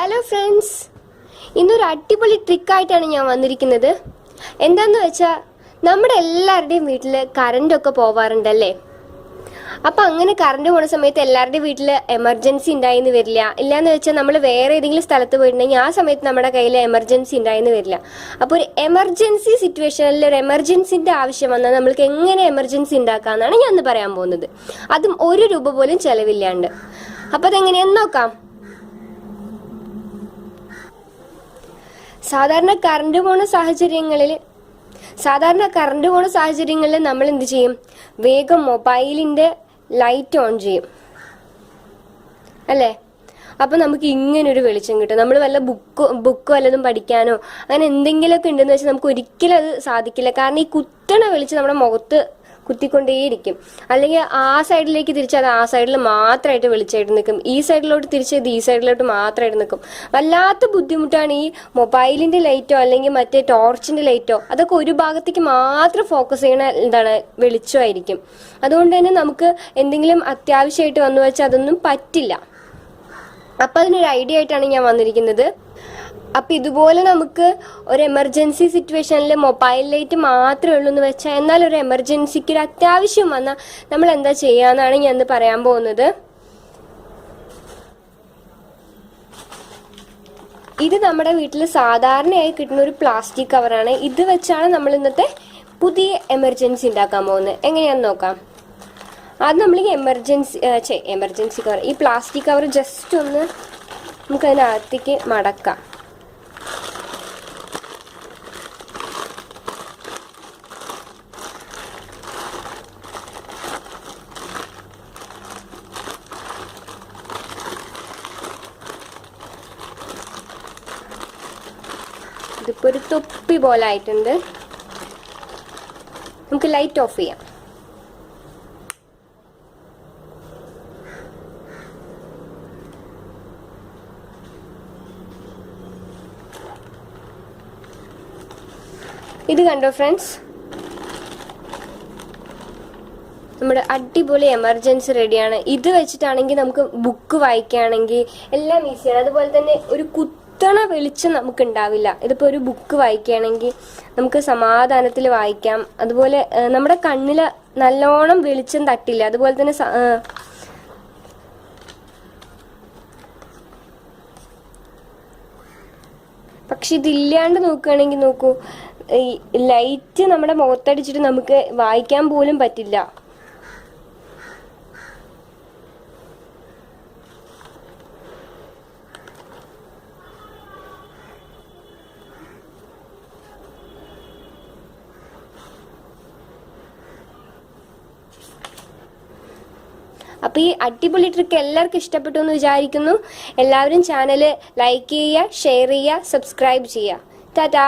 Hello friends, ഇന്നൊരു അടിപൊളി ട്രിക്കായിട്ടാണ് ഞാൻ വന്നിരിക്കുന്നത്. എന്താണെന്ന് വെച്ചാൽ നമ്മുടെ എല്ലാവരുടെയും വീട്ടിൽ കറണ്ടൊക്കെ പോവാറുണ്ടല്ലേ. അപ്പം അങ്ങനെ കറണ്ട് പോകുന്ന സമയത്ത് എല്ലാവരുടെയും വീട്ടിൽ എമർജൻസി ഉണ്ടായിന്ന് വരില്ല. ഇല്ലയെന്ന് വെച്ചാൽ നമ്മൾ വേറെ ഏതെങ്കിലും സ്ഥലത്ത് പോയിട്ടുണ്ടെങ്കിൽ ആ സമയത്ത് നമ്മുടെ കയ്യിൽ എമർജൻസി ഉണ്ടായിന്ന് വരില്ല. അപ്പോൾ ഒരു എമർജൻസി സിറ്റുവേഷനിൽ ഒരു എമർജൻസിൻ്റെ ആവശ്യം വന്നാൽ നമ്മൾക്ക് എങ്ങനെ എമർജൻസി ഉണ്ടാക്കാമെന്നാണ് ഞാൻ ഇന്ന് പറയാൻ പോകുന്നത്. അതും ₹1 പോലും ചിലവില്ലാണ്ട്. അപ്പോൾ അതെങ്ങനെയാണെന്ന് നോക്കാം. സാധാരണ കറണ്ട് പോകുന്ന സാഹചര്യങ്ങളിൽ നമ്മൾ എന്ത് ചെയ്യും? വേഗം മൊബൈലിൻ്റെ ലൈറ്റ് ഓൺ ചെയ്യും അല്ലേ. അപ്പം നമുക്ക് ഇങ്ങനൊരു വെളിച്ചം കിട്ടും. നമ്മൾ വല്ല ബുക്ക് വല്ലതും പഠിക്കാനോ അങ്ങനെ എന്തെങ്കിലുമൊക്കെ ഉണ്ടെന്ന് വെച്ചാൽ നമുക്ക് ഒരിക്കലും അത് സാധിക്കില്ല. കാരണം ഈ കുത്തണ വെളിച്ചം നമ്മുടെ മുഖത്ത് കുത്തിക്കൊണ്ടേയിരിക്കും. അല്ലെങ്കിൽ ആ സൈഡിലേക്ക് തിരിച്ചാൽ അത് ആ സൈഡിൽ മാത്രമായിട്ട് വെളിച്ചമായിട്ട് നിൽക്കും, ഈ സൈഡിലോട്ട് തിരിച്ചത് ഈ സൈഡിലോട്ട് മാത്രമായിട്ട് നിൽക്കും. വല്ലാത്ത ബുദ്ധിമുട്ടാണ് ഈ മൊബൈലിൻ്റെ ലൈറ്റോ അല്ലെങ്കിൽ മറ്റേ ടോർച്ചിൻ്റെ ലൈറ്റോ അതൊക്കെ ഒരു ഭാഗത്തേക്ക് മാത്രം ഫോക്കസ് ചെയ്യണ വെളിച്ചമായിരിക്കും. അതുകൊണ്ട് തന്നെ നമുക്ക് എന്തെങ്കിലും അത്യാവശ്യമായിട്ട് വന്നു വെച്ചാൽ അതൊന്നും പറ്റില്ല. അപ്പം അതിനൊരു ഐഡിയ ആയിട്ടാണ് ഞാൻ വന്നിരിക്കുന്നത്. അപ്പം ഇതുപോലെ നമുക്ക് ഒരു എമർജൻസി സിറ്റുവേഷനിൽ മൊബൈൽ ലൈറ്റ് മാത്രമേ ഉള്ളൂ എന്ന് വെച്ചാൽ, എന്നാൽ ഒരു എമർജൻസിക്ക് ഒരു അത്യാവശ്യം വന്നാൽ നമ്മൾ എന്താ ചെയ്യാന്നാണ് ഞാൻ ഇന്ന് പറയാൻ പോകുന്നത്. ഇത് നമ്മുടെ വീട്ടിൽ സാധാരണയായി കിട്ടുന്ന ഒരു പ്ലാസ്റ്റിക് കവറാണ്. ഇത് വെച്ചാണ് നമ്മൾ ഇന്നത്തെ പുതിയ എമർജൻസി ഉണ്ടാക്കാൻ പോകുന്നത്. എങ്ങനെയാണെന്ന് നോക്കാം. അത് നമ്മൾ ഈ എമർജൻസി കവർ, ഈ പ്ലാസ്റ്റിക് കവർ ജസ്റ്റ് ഒന്ന് നമുക്കതിനകത്തേക്ക് മടക്കാം. ഇതിപ്പോൾ ഒരു തൊപ്പി പോലെ ആയിട്ടുണ്ട്. നമുക്ക് ലൈറ്റ് ഓഫ് ചെയ്യാം. ഇത് കണ്ടോ ഫ്രണ്ട്സ്, നമ്മുടെ അടിപൊളി എമർജൻസി റെഡിയാണ്. ഇത് വെച്ചിട്ടാണെങ്കിൽ നമുക്ക് ബുക്ക് വായിക്കുകയാണെങ്കിൽ എല്ലാം ഈസിയാണ്. അതുപോലെ തന്നെ ഒരു കുത്തണ വെളിച്ചം നമുക്ക് ഉണ്ടാവില്ല. ഇതിപ്പോൾ ഒരു ബുക്ക് വായിക്കുകയാണെങ്കിൽ നമുക്ക് സമാധാനത്തിൽ വായിക്കാം. അതുപോലെ നമ്മുടെ കണ്ണിൽ നല്ലോണം വെളിച്ചം തട്ടില്ല. അതുപോലെ തന്നെ പക്ഷെ ഇതില്ലാണ്ട് നോക്കുകയാണെങ്കിൽ നോക്കൂ, ഈ ലൈറ്റ് നമ്മുടെ മുഖത്തടിച്ചിട്ട് നമുക്ക് വായിക്കാൻ പോലും പറ്റില്ല. അപ്പോൾ ഈ അടിപൊളി ട്രിക്ക് എല്ലാവർക്കും ഇഷ്ടപ്പെട്ടു എന്ന് വിചാരിക്കുന്നു. എല്ലാവരും ചാനൽ ലൈക്ക് ചെയ്യുക, ഷെയർ ചെയ്യുക, സബ്സ്ക്രൈബ് ചെയ്യുക. ടാറ്റാ.